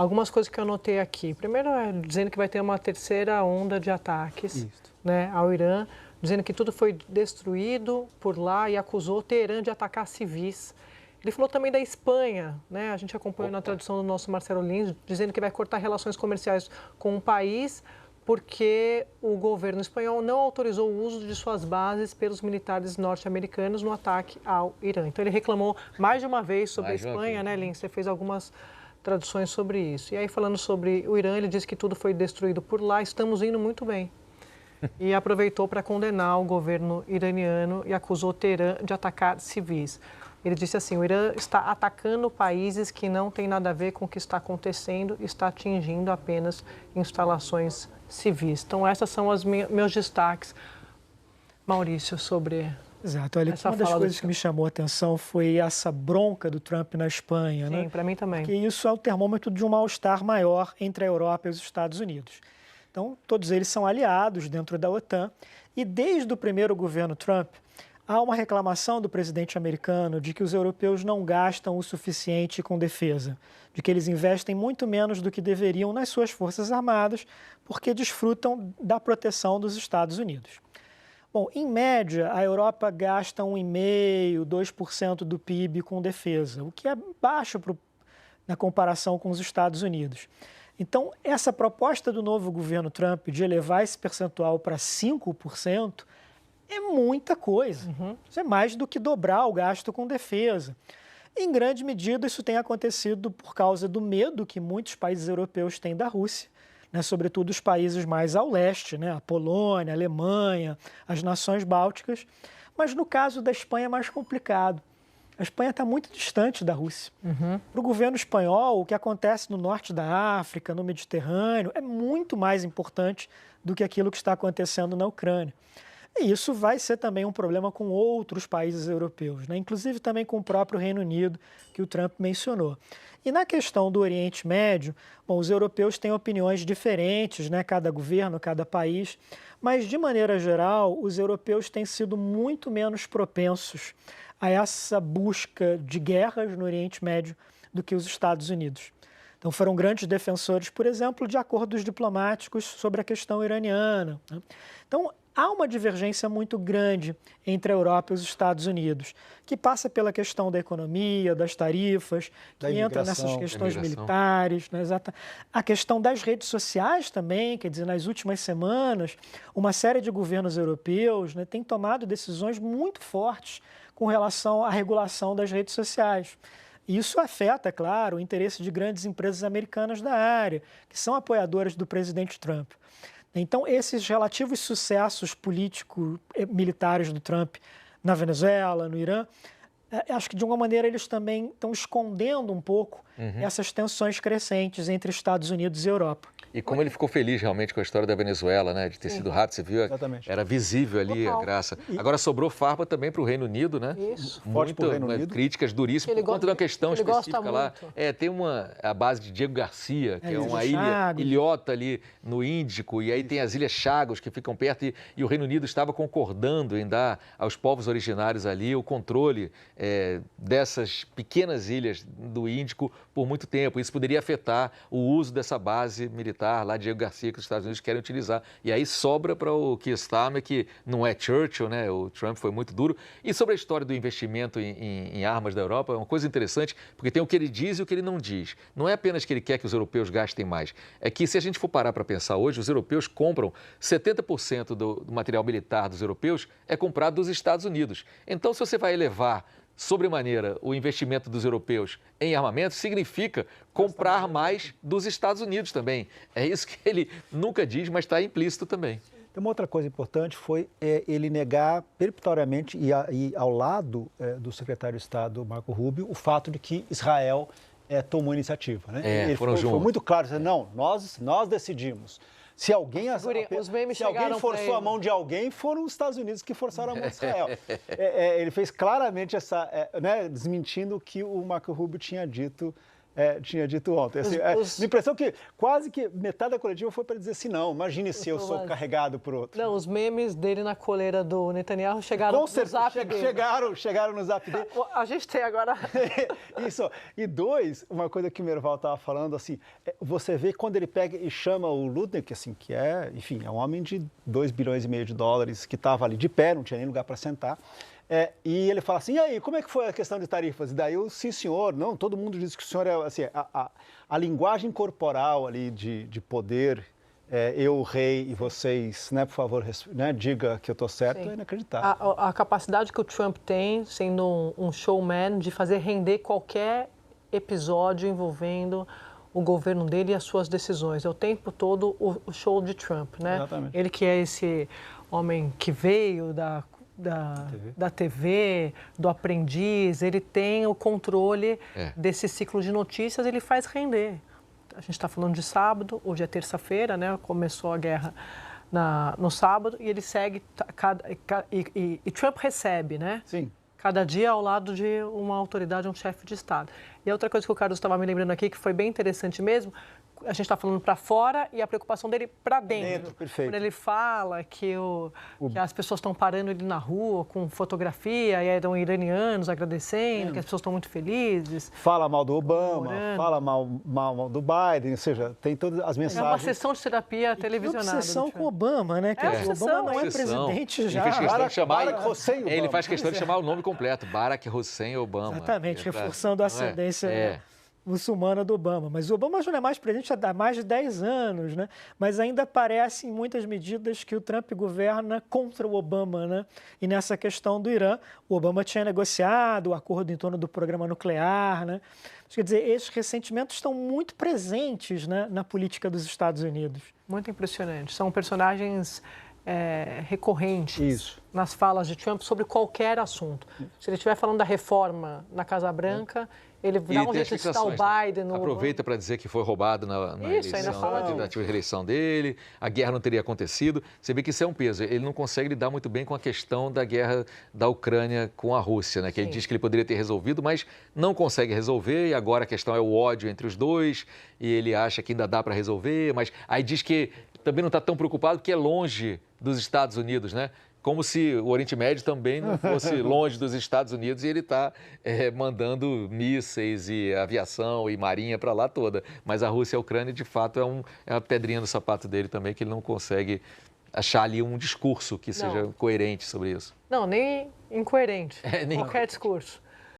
Algumas coisas que eu anotei aqui. Primeiro, dizendo que vai ter uma terceira onda de ataques, né, ao Irã, dizendo que tudo foi destruído por lá e acusou Teherã de atacar civis. Ele falou também da Espanha, né? A gente acompanhou na tradução do nosso Marcelo Lins, dizendo que vai cortar relações comerciais com o país porque o governo espanhol não autorizou o uso de suas bases pelos militares norte-americanos no ataque ao Irã. Então, ele reclamou mais de uma vez sobre a Espanha, né, Lins? Você fez algumas traduções sobre isso. E aí, falando sobre o Irã, ele disse que tudo foi destruído por lá, estamos indo muito bem. E aproveitou para condenar o governo iraniano e acusou Teherã de atacar civis. Ele disse assim, o Irã está atacando países que não têm nada a ver com o que está acontecendo, está atingindo apenas instalações civis. Então, esses são os meus destaques, Maurício, sobre... Exato. Olha, uma das coisas que me chamou a atenção foi essa bronca do Trump na Espanha, né? Sim, para mim também. Porque isso é o termômetro de um mal-estar maior entre a Europa e os Estados Unidos. Então, todos eles são aliados dentro da OTAN e desde o primeiro governo Trump, há uma reclamação do presidente americano de que os europeus não gastam o suficiente com defesa, de que eles investem muito menos do que deveriam nas suas forças armadas, porque desfrutam da proteção dos Estados Unidos. Bom, em média, a Europa gasta 1,5%, 2% do PIB com defesa, o que é baixo na comparação com os Estados Unidos. Então, essa proposta do novo governo Trump de elevar esse percentual para 5%, é muita coisa. Isso é mais do que dobrar o gasto com defesa. Em grande medida, isso tem acontecido por causa do medo que muitos países europeus têm da Rússia, né? Sobretudo os países mais ao leste, né? A Polônia, a Alemanha, as nações bálticas. Mas no caso da Espanha é mais complicado. A Espanha está muito distante da Rússia. Para o governo espanhol, o que acontece no norte da África, no Mediterrâneo, é muito mais importante do que aquilo que está acontecendo na Ucrânia. E isso vai ser também um problema com outros países europeus, né? Inclusive também com o próprio Reino Unido, que o Trump mencionou. E na questão do Oriente Médio, bom, os europeus têm opiniões diferentes, né? Cada governo, cada país, mas de maneira geral, os europeus têm sido muito menos propensos a essa busca de guerras no Oriente Médio do que os Estados Unidos. Então, foram grandes defensores, por exemplo, de acordos diplomáticos sobre a questão iraniana, né? Então, há uma divergência muito grande entre a Europa e os Estados Unidos, que passa pela questão da economia, das tarifas, que entra nessas questões militares, né? A questão das redes sociais também, quer dizer, nas últimas semanas, uma série de governos europeus, né, tem tomado decisões muito fortes com relação à regulação das redes sociais. Isso afeta, claro, o interesse de grandes empresas americanas da área, que são apoiadoras do presidente Trump. Então, esses relativos sucessos político-militares do Trump na Venezuela, no Irã, acho que, de alguma maneira, eles também estão escondendo um pouco essas tensões crescentes entre Estados Unidos e Europa. E como ele ficou feliz realmente com a história da Venezuela, né? De ter sido rápido, você viu? Exatamente. Era visível ali a graça. Agora sobrou farpa também para o Reino Unido, né? Isso. Muito, pro Reino Unido. Críticas duríssimas por conta de uma questão específica lá. Muito. Tem a base de Diego Garcia, que é uma ilhota ali no Índico, e aí tem as Ilhas Chagos que ficam perto, e o Reino Unido estava concordando em dar aos povos originários ali o controle dessas pequenas ilhas do Índico por muito tempo. Isso poderia afetar o uso dessa base militar lá, Diego Garcia, que os Estados Unidos querem utilizar. E aí sobra para o Keir Starmer, que não é Churchill, né? O Trump foi muito duro. E sobre a história do investimento em armas da Europa, é uma coisa interessante, porque tem o que ele diz e o que ele não diz. Não é apenas que ele quer que os europeus gastem mais. É que, se a gente for parar para pensar hoje, os europeus compram 70% do material militar dos europeus é comprado dos Estados Unidos. Então, se você vai elevar sobremaneira o investimento dos europeus em armamento, significa comprar mais dos Estados Unidos também. É isso que ele nunca diz, mas está implícito também. Uma outra coisa importante foi ele negar peremptoriamente e ao lado do secretário de Estado, Marco Rubio, o fato de que Israel tomou iniciativa, né? Ele foi muito claro, dizendo, não, nós decidimos. Se alguém forçou a mão de alguém, foram os Estados Unidos que forçaram a mão de Israel. Ele fez claramente desmentindo o que o Marco Rubio tinha dito tinha dito ontem. Assim, minha impressão é que quase que metade da coletiva foi para dizer assim, não, imagine se eu sou carregado por outro. Não, os memes dele na coleira do Netanyahu chegaram no zap dele. Chegaram no zap dele. A gente tem agora... Isso. E dois, uma coisa que o Merval estava falando, assim, você vê quando ele pega e chama o Ludnick, assim, que é, enfim, é um homem de 2,5 bilhões de dólares, que estava ali de pé, não tinha nem lugar para sentar. E ele fala assim, e aí, como é que foi a questão de tarifas? E daí eu, sim, senhor, não, todo mundo diz que o senhor é, assim, a linguagem corporal ali de poder, eu, o rei, e vocês, né, por favor, né, diga que eu estou certo, é inacreditável. A capacidade que o Trump tem, sendo um showman, de fazer render qualquer episódio envolvendo o governo dele e as suas decisões. É o tempo todo o show de Trump, né? Exatamente. Ele que é esse homem que veio da TV, do aprendiz, ele tem o controle desse ciclo de notícias, ele faz render. A gente está falando de sábado, hoje é terça-feira, né? Começou a guerra no sábado e ele segue, e Trump recebe, né? Sim. Cada dia ao lado de uma autoridade, um chefe de Estado. E a outra coisa que o Carlos estava me lembrando aqui, que foi bem interessante mesmo, a gente está falando para fora e a preocupação dele para dentro. Perfeito. Quando ele fala que as pessoas estão parando ele na rua com fotografia e eram iranianos agradecendo, que as pessoas estão muito felizes. Fala mal do Obama, fala mal do Biden, ou seja, tem todas as mensagens. É uma sessão de terapia televisionada. Que obsessão com o Obama, né? O Obama não é presidente já. Ele faz questão de chamar o nome completo, Barack Hussein Obama. Exatamente, reforçando a ascendência muçulmana do Obama. Mas o Obama já não é mais presidente há mais de 10 anos, né? Mas ainda parece, em muitas medidas, que o Trump governa contra o Obama, né? E nessa questão do Irã, o Obama tinha negociado o acordo em torno do programa nuclear, né? Quer dizer, esses ressentimentos estão muito presentes, né, na política dos Estados Unidos. Muito impressionante. São personagens recorrentes nas falas de Trump sobre qualquer assunto. Se ele estiver falando da reforma na Casa Branca, ele dá um jeito de citar o Biden. Aproveita para dizer que foi roubado na tentativa de reeleição dele, a guerra não teria acontecido. Você vê que isso é um peso. Ele não consegue lidar muito bem com a questão da guerra da Ucrânia com a Rússia, né? Que ele diz que ele poderia ter resolvido, mas não consegue resolver. E agora a questão é o ódio entre os dois. E ele acha que ainda dá para resolver, mas aí diz que também não está tão preocupado porque é longe dos Estados Unidos, né? Como se o Oriente Médio também não fosse longe dos Estados Unidos e ele está mandando mísseis e aviação e marinha para lá toda. Mas a Rússia e a Ucrânia, de fato, é uma pedrinha no sapato dele também, que ele não consegue achar ali um discurso que seja coerente sobre isso. Não, nem incoerente. Qualquer discurso.